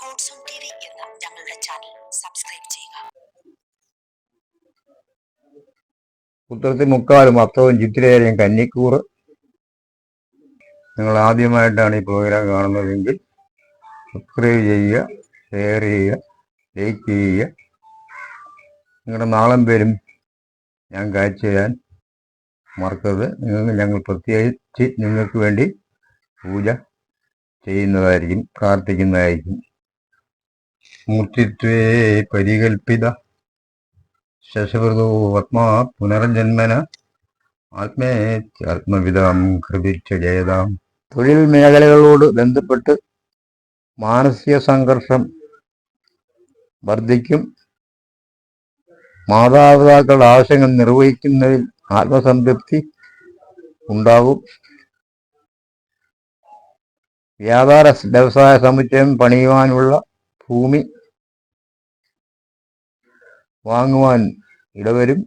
God's own TV എന്ന ഞങ്ങളുടെ channel subscribe ചെയ്യുക. ഉത്തരത്തിൽ മുക്കാലും അർത്ഥവും ചിത്തിരേരെയും കന്നിക്കൂറ്. നിങ്ങൾ ആദ്യമായിട്ടാണ് ഈ പ്രോഗ്രാം കാണുന്നതെങ്കിൽ സബ്സ്ക്രൈബ് ചെയ്യുക, ഷെയർ ചെയ്യുക, ലൈക്ക് ചെയ്യുക. നിങ്ങളുടെ നാളം പേരും ഞാൻ കാഴ്ച ചെയ്യാൻ മറക്കരുത്. ഞങ്ങൾ പ്രത്യേകിച്ച് നിങ്ങൾക്ക് വേണ്ടി പൂജ ചെയ്യുന്നതായിരിക്കും, പ്രാർത്ഥിക്കുന്നതായിരിക്കും. മൂർത്തിത്വേ പരികൽപ്പിത ശശവൃതോ ആത്മാ പുനർജന്മന ആത്മേത്യാത്മവിതാം കൃപിച്ച ജയതാം. തൊഴിൽ മേഖലകളോട് ബന്ധപ്പെട്ട് മാനസിക സംഘർഷം വർദ്ധിക്കും. മാതാപിതാക്കളുടെ ആവശ്യങ്ങൾ നിർവഹിക്കുന്നതിൽ ആത്മസംതൃപ്തി ഉണ്ടാകും. വ്യാപാര വ്യവസായ സമുച്ചയം പണിയുവാനുള്ള ഭൂമി വാങ്ങുവാൻ ഇടവരും.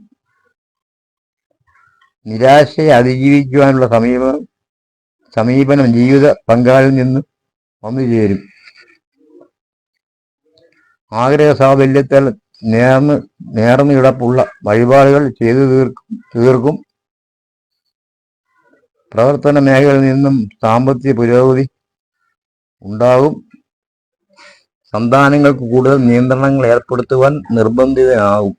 നിരാശയെ അതിജീവിക്കുവാനുള്ള സമീപനം ജീവിത പങ്കാളിൽ നിന്ന് വന്നു ചേരും. ആഗ്രഹ സാഫല്യത്താൽ നേർന്നു കിടപ്പുള്ള വഴിപാടുകൾ ചെയ്തു തീർക്കും. പ്രവർത്തന മേഖലയിൽ നിന്നും സാമ്പത്തിക പുരോഗതി ഉണ്ടാകും. സന്താനങ്ങൾക്ക് കൂടുതൽ നിയന്ത്രണങ്ങൾ ഏർപ്പെടുത്തുവാൻ നിർബന്ധിതനാകും.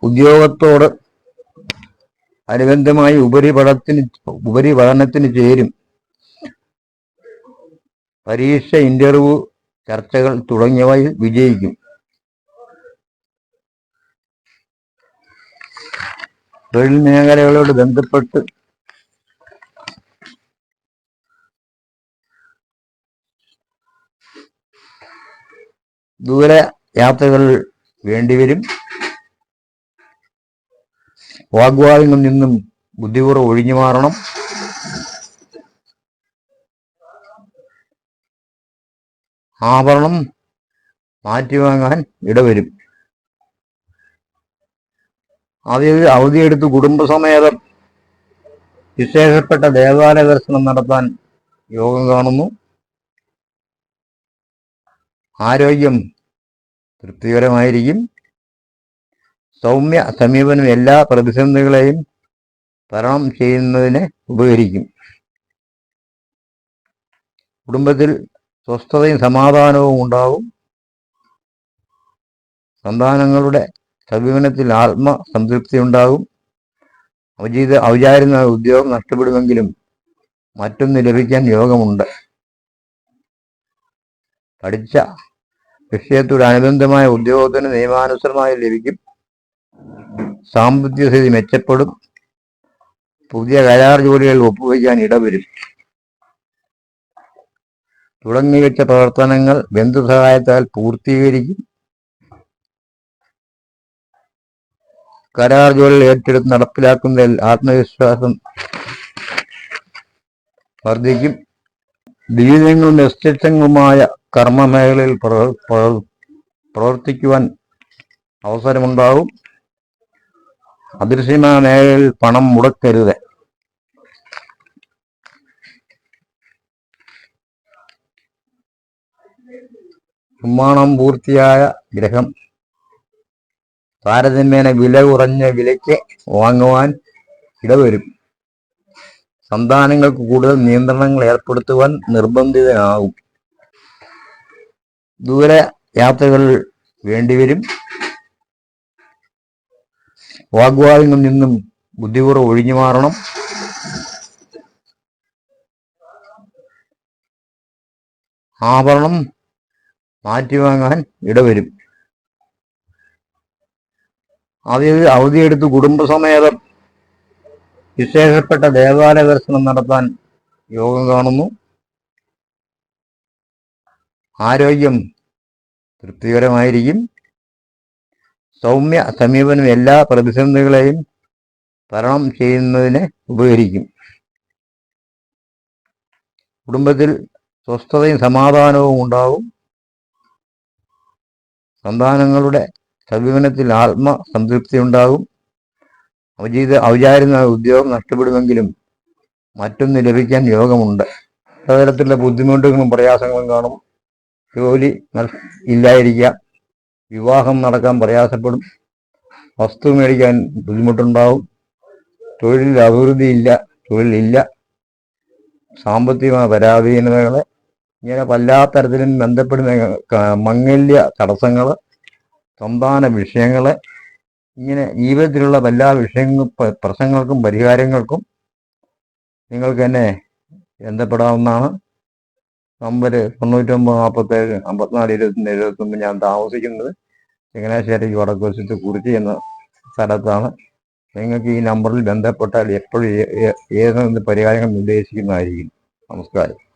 ഉദ്യോഗത്തോട് അനുബന്ധമായി ഉപരിപഠനത്തിന് ചേരും. പരീക്ഷ, ഇന്റർവ്യൂ, ചർച്ചകൾ തുടങ്ങിയവയിൽ വിജയിക്കും. തൊഴിൽ മേഖലകളോട് ബന്ധപ്പെട്ട് ദൂര യാത്രകൾ വേണ്ടിവരും. വാഗ്വാദങ്ങളിൽ നിന്നും ബുദ്ധിപൂർവ്വം ഒഴിഞ്ഞു മാറണം. ആഭരണം മാറ്റിവാങ്ങാൻ ഇടവരും. അവധിയെടുത്ത് കുടുംബസമേതം വിശേഷപ്പെട്ട ദേവാലയ ദർശനം നടത്താൻ യോഗം കാണുന്നു. ആരോഗ്യം തൃപ്തികരമായിരിക്കും. സൗമ്യ സമീപനം എല്ലാ പ്രതിസന്ധികളെയും തരണം ചെയ്യുന്നതിന് ഉപകരിക്കും. കുടുംബത്തിൽ സ്വസ്ഥതയും സമാധാനവും ഉണ്ടാകും. സന്താനങ്ങളുടെ സമീപനത്തിൽ ആത്മസംതൃപ്തി ഉണ്ടാകും. ഔചാര്യമായ ഉദ്യോഗം നഷ്ടപ്പെടുമെങ്കിലും മറ്റൊന്ന് ലഭിക്കാൻ യോഗമുണ്ട്. പഠിച്ച വിഷയത്തോടനുബന്ധമായ ഉദ്യോഗത്തിന് നിയമാനുസൃതമായി ലഭിക്കും. സാമ്പത്തിക സ്ഥിതി മെച്ചപ്പെടും. പുതിയ കരാർ ജോലികൾ ഒപ്പുവയ്ക്കാൻ ഇടവരും. തുടങ്ങിവെച്ച പ്രവർത്തനങ്ങൾ ബന്ധുസഹായത്താൽ പൂർത്തീകരിക്കും. കരാർ ജോലികൾ ഏറ്റെടുത്ത് നടപ്പിലാക്കുന്നതിൽ ആത്മവിശ്വാസം വർദ്ധിക്കും. വിവിധങ്ങളും വ്യത്യസ്തങ്ങളുമായ കർമ്മമേഖലയിൽ പ്രവർത്തിക്കുവാൻ അവസരമുണ്ടാകും. അദൃശ്യമായ മേഖലയിൽ പണം മുടക്കരുത്. നിർമ്മാണം പൂർത്തിയായ ഗ്രഹം താരതമ്യേന വില കുറഞ്ഞ വിലയ്ക്ക് വാങ്ങുവാൻ ഇടവരും. സന്താനങ്ങൾക്ക് കൂടുതൽ നിയന്ത്രണങ്ങൾ ഏർപ്പെടുത്തുവാൻ നിർബന്ധിതനാകും. ദൂര യാത്രകൾ വേണ്ടിവരും. വാഗ്വാദങ്ങളിൽ നിന്നും ബുദ്ധിപൂർവ്വം ഒഴിഞ്ഞു മാറണം. ആഭരണം മാറ്റിവാങ്ങാൻ ഇടവരും. അവധിയെടുത്ത് കുടുംബസമേതം വിശേഷപ്പെട്ട ദേവാലയ ദർശനം നടത്താൻ യോഗം കാണുന്നു. ആരോഗ്യം തൃപ്തികരമായിരിക്കും. സൗമ്യ സമീപനം എല്ലാ പ്രതിസന്ധികളെയും തരണം ചെയ്യുന്നതിന് ഉപകരിക്കും. കുടുംബത്തിൽ സ്വസ്ഥതയും സമാധാനവും ഉണ്ടാകും. സന്താനങ്ങളുടെ സമീപനത്തിൽ ആത്മസംതൃപ്തി ഉണ്ടാകും. ഔചാര്യമായ ഉദ്യോഗം നഷ്ടപ്പെടുമെങ്കിലും മറ്റൊന്ന് ലഭിക്കാൻ യോഗമുണ്ട്. പലതരത്തിലുള്ള ബുദ്ധിമുട്ടുകളും പ്രയാസങ്ങളും കാണും. ജോലി ഇല്ലായിരിക്കാം, വിവാഹം നടക്കാൻ പ്രയാസപ്പെടും, വസ്തു മേടിക്കാൻ ബുദ്ധിമുട്ടുണ്ടാവും, തൊഴിലിൽ അഭിവൃദ്ധിയില്ല, തൊഴിലില്ല, സാമ്പത്തികമായ പരാധീനതകൾ, ഇങ്ങനെ എല്ലാ തരത്തിലും ബന്ധപ്പെടുന്ന മംഗല്യ തടസ്സങ്ങൾ, സന്താന വിഷയങ്ങൾ, ഇങ്ങനെ ജീവിതത്തിലുള്ള എല്ലാ പ്രശ്നങ്ങൾക്കും പരിഹാരങ്ങൾക്കും നിങ്ങൾക്ക് എന്നെ ബന്ധപ്പെടാവുന്നതാണ്. നമ്പർ 99 47 54 21 71. ഞാൻ താമസിക്കുന്നത് ചങ്ങനാശ്ശേരി വടക്കുവശത്ത് കുറിച്ചി എന്ന സ്ഥലത്താണ്. നിങ്ങൾക്ക് ഈ നമ്പറിൽ ബന്ധപ്പെട്ടാൽ എപ്പോഴും ഏതെങ്കിലും പരിഹാരങ്ങൾ നിർദ്ദേശിക്കുന്നതായിരിക്കും. നമസ്കാരം.